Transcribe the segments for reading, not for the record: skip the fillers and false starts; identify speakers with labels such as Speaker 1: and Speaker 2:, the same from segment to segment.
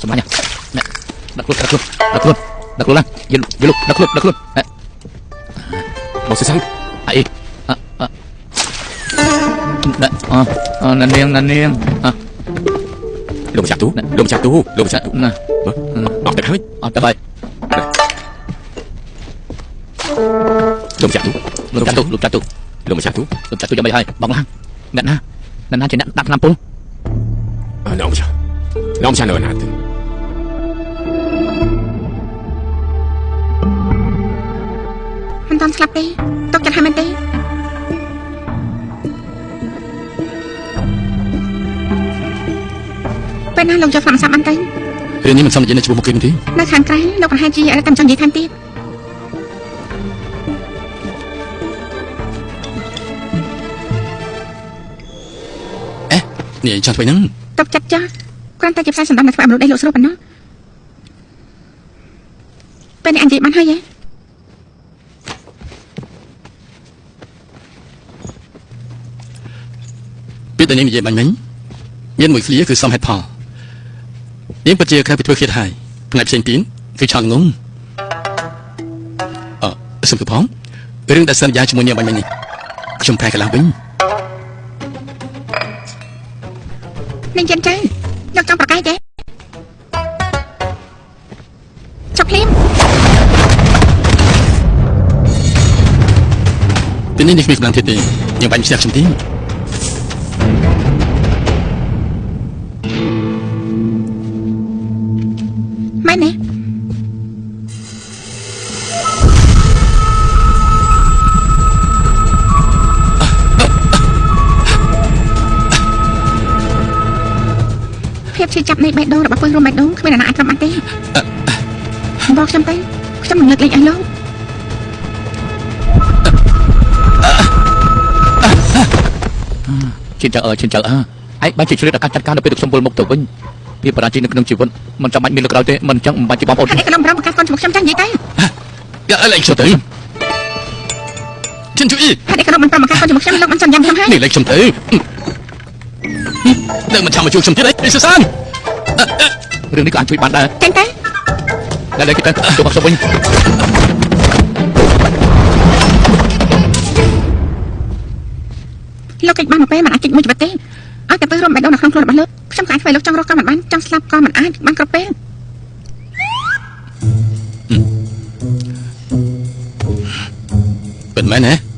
Speaker 1: សម្លាញ់ដាក់ខ្លួនឡើងយល់ដាក់ខ្លួន
Speaker 2: បងសិស្ស
Speaker 1: អីណានាង
Speaker 2: លោកម្ចាស់ទូណាអត់ទៅហើយ
Speaker 1: អត់ទៅហើយ
Speaker 2: លោកម្ចាស់ទូ
Speaker 1: យ៉ាងម៉េចហើយបងឡើងអ្នកណាជាអ្នកដាក់ឆ្នាំពុល
Speaker 2: លោកម្ចាស់នៅណាទៅ
Speaker 3: មិនតាន់ស្លាប់ទេទុកចិត្តហើយមែនទេពេលណាលោកចូលស្លាប់សាប់បានទៅ
Speaker 2: រឿងនេះមិនសមនិយាយនៅជួបមុខគេទេ
Speaker 3: នៅខាងក្រៅលោកប្រហែលជាអត់តាមចង់និយាយថែមទៀត
Speaker 2: នេះចង់ធ្វើហ្នឹង
Speaker 3: ទុកចិត្តចាស់គ្រាន់តែជាផ្សាយសម្រាប់អ្នកធ្វើមនុស្សដីលោកស្រួលប៉ុណ្ណោះពេលនេះអញនិយាយបានហើយហ៎
Speaker 2: ពេលដែលនាងនិយាយបាញ់មិញមានមួយឃ្លាគឺសមហេតុផលនាងពិតជាក្រៅពីធ្វើឃាតហើយផ្នែកផ្សេងទៀតគឺឆក់ងងសុំទៅផងរឿងដែលសន្យាជាមួយនាងបាញ់មិញនេះខ្ញុំប្រែកន្លងវិញ
Speaker 3: នឹងចិនចាលោកចង់ប្រកែកទេចុកភ្លាម
Speaker 2: ពេលនេះគ្មានកម្លាំងទៀតទេនាងបាញ់ផ្ទះខ្ញុំទេ
Speaker 3: មែនទេភាពឈឺចាប់នៃបេះដូងរបស់ពឹសរួមបេះដូងគ្មានអ្នកណាអាចទ្រាំបានទេบอกខ្ញុំទៅខ្ញុំនឹងលើកលែងឲ្យលោក
Speaker 1: ឈិនចៅឯងបានជាជ្រឿដល់ការចាត់ការនៅពេលទឹកខ្ញុំពលមុខទៅវិញវាបរាជ័យនៅក្នុងជីវិតមិនចាំបាច់មានលើកក្រោយទេមិនចឹងមិនបាច់ជាបងប្អូន
Speaker 3: ឯកឧត្តមប្រកាសកូនជាមួយខ្ញុំចាស់និយាយទៅ
Speaker 2: យ៉ាអីខ្ញុំទៅចិនជួយ
Speaker 3: ឯកឧត្តមមិនប្រកាសកូនជាមួយខ្ញុំលោកមិនចាំញ៉ាំខ្ញុំហើយ
Speaker 2: នេះលេខខ្ញុំទៅនឹងមិនចាំមកជួយខ្ញុំទៀតអីសសាន
Speaker 1: រឿងនេះក៏អាចជួយបានដែរ
Speaker 3: ចេញទៅ
Speaker 1: ដល់លេខទៅជួបខ្ញុំវិញ
Speaker 3: លោកកិច្ចបានមកពេលមិនអាចកិច្ចមួយជីវិតទេឲ្យតែពឹសរួមបេះដូងនៅក្នុងខ្លួនរបស់លោកខ្ញុំខ្លាចធ្វើលោកចង់រកក៏មិនបានចង់ស្លាប់ក៏មិនអាចបានគ្រប់ពេល
Speaker 2: ពិតមែនទេ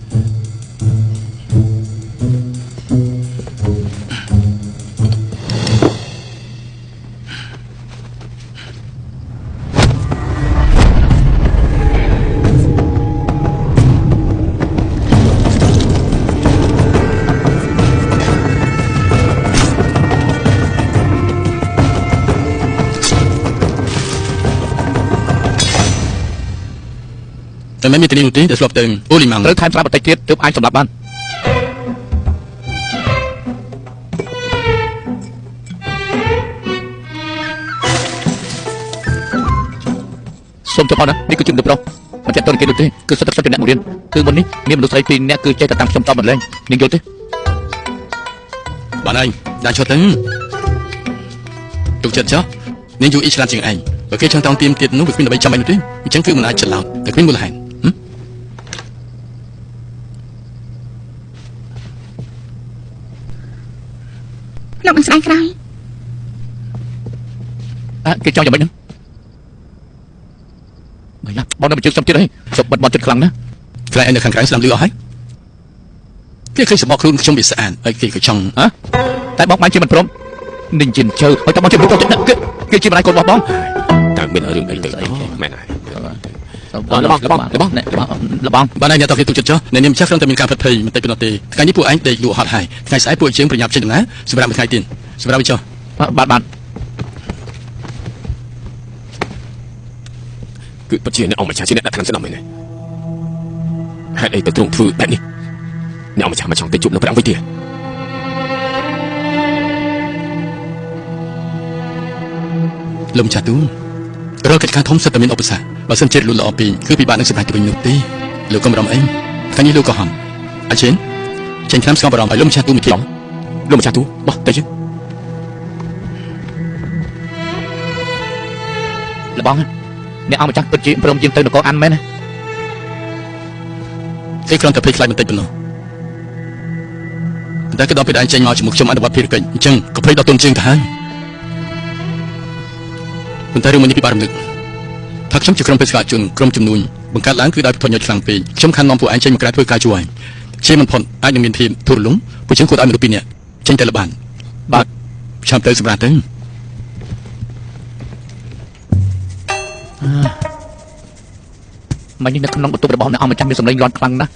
Speaker 2: តែមិនមានទីនោះទេដែលស្លាប់ទៅអូលីម៉ាំង
Speaker 1: ត្រូវថែមស្រាប់បន្តិចទៀតទើបអាចសម្លាប់បានសូមជម្រាបណានេះគឺជាមនុស្សប្រុសមិនចាត់តន់គេនោះទេគឺសិតតែជាអ្នកបង្រៀនគឺមុននេះមានមនុស្សស្រីពីរនាក់គឺចេះតែតាមខ្ញុំតបមិនលែងនាងយល់ទេ
Speaker 2: បានហើយដាក់ឈុតទៅទុកចិត្តចុះនាងយូរអ៊ីឆ្លាតជាងឯងបើគេចង់តង់ទៀមទៀតនោះវាគ្មានដើម្បីចាំឯនោះទេអញ្ចឹងគឺមិនអាចច្រឡោតតែគ្មានមូលហេតុ
Speaker 3: លោកនឹងស្ដាយក្រោយ
Speaker 1: គេចង់យ៉ាងម៉េចហ្នឹងមិនណាបងនៅបញ្ជើខ្ញុំទៀតហើយសុបបាត់បត់ចិត្តខ្លាំងណាស់
Speaker 2: ខ្លាចឯនៅខាងក្រៅស្ដាំលឺអស់ហើយគេឃើញសម្បកខ្លួនខ្ញុំវាស្អាតហើយគេក៏ចង់
Speaker 1: តែបងបានជាមិនព្រមនឹងជិនជើហើយតែបងជាមិនព្រមគេជាម្ដាយកូនរបស់បង
Speaker 2: តើមានរឿងអីទៅមែនហើយ
Speaker 1: លបង
Speaker 2: បានហើយអ្នកតគេទុកចិត្តចុះអ្នកនាមចាស់គ្រាន់តែមានការផិតភ័យបន្តិចប៉ុណ្ណោះទេថ្ងៃនេះពួកឯងដេកលក់ហត់ហើយថ្ងៃស្អែកពួកយើងប្រញាប់ចេញដំណើរសម្រាប់មួយថ្ងៃទៀតសម្រាប់ចុះ
Speaker 1: បាទ
Speaker 2: គឺពិតជាអ្នកអង្គម្ចាស់ជាអ្នកដាក់ថ្នាំស្ដំមែនទេហេតុអីទៅទ្រង់ធ្វើបែបនេះអ្នកអង្គម្ចាស់មកចង់ទៅជួបនៅប្រាំងវិញទៀតលំចាស់ទូរកកិច្ចការធំសិតតែមានឧបសគ្គបើសិនជាលូតល្អពេកគឺពិបាកនឹងសម្រេចទៅវិញនោះទេលោកកុំបារម្ភអីថ្ងៃនេះលោកក៏ហំអញ្ចឹងចេញឆ្នាំស្គមបារម្ភឲ្យលំចាស់ទូមួយទៀតលំចាស់ទូបោះទៅជិះ
Speaker 1: លបងអ្នកអង្គម្ចាស់ពិតជាព្រមយាងទៅនគរអានមែនណា
Speaker 2: គេគ្រាន់តែភ័យខ្លាចបន្តិចប៉ុណ្ណោះតែក៏ដល់ពេលឯងចេញមកជាមួយខ្ញុំអនុវត្តភារកិច្ចអញ្ចឹងក៏ភ័យដល់ទុនជើងទៅហើយប៉ុន្តែរឿងមួយនេះពិបាករំលឹកថាខ្ញុំជាក្រុមបេសកជនក្រុមជំនួយបង្កើតឡើងគឺដោយប្រញោចខ្លាំងពេកខ្ញុំខំនាំពួកឯងចេញមកក្រៅធ្វើការជួយជាមិនផុតអាចនឹងមានភាពធូរលំពួកយើងគួរឲ្យមនុស្សពីរនាក់ចេញទៅល្បានបាទចាំទៅសម្រាប់ទៅ
Speaker 1: មកនេះនៅក្នុងបន្ទប់របស់អ្នកអង្គម្ចាស់មានសម្លេងរាន់ខ្លាំងណាស់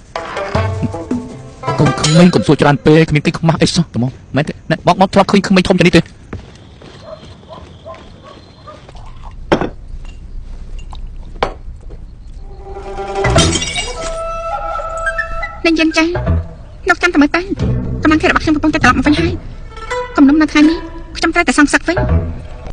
Speaker 1: កុំក្មេងកុំសួរច្រើនពេកគ្មានទីខ្មាស់អីសោះតមកមែនទេបងធ្លាប់ឃើញក្មេងធំជាងនេះទេ
Speaker 3: nên dân cha nó chăm tao mới bán tao mang cái là bắt xong phong cho tao một vài hai cầm nắm nó thay mi trong tay tại sang sặc với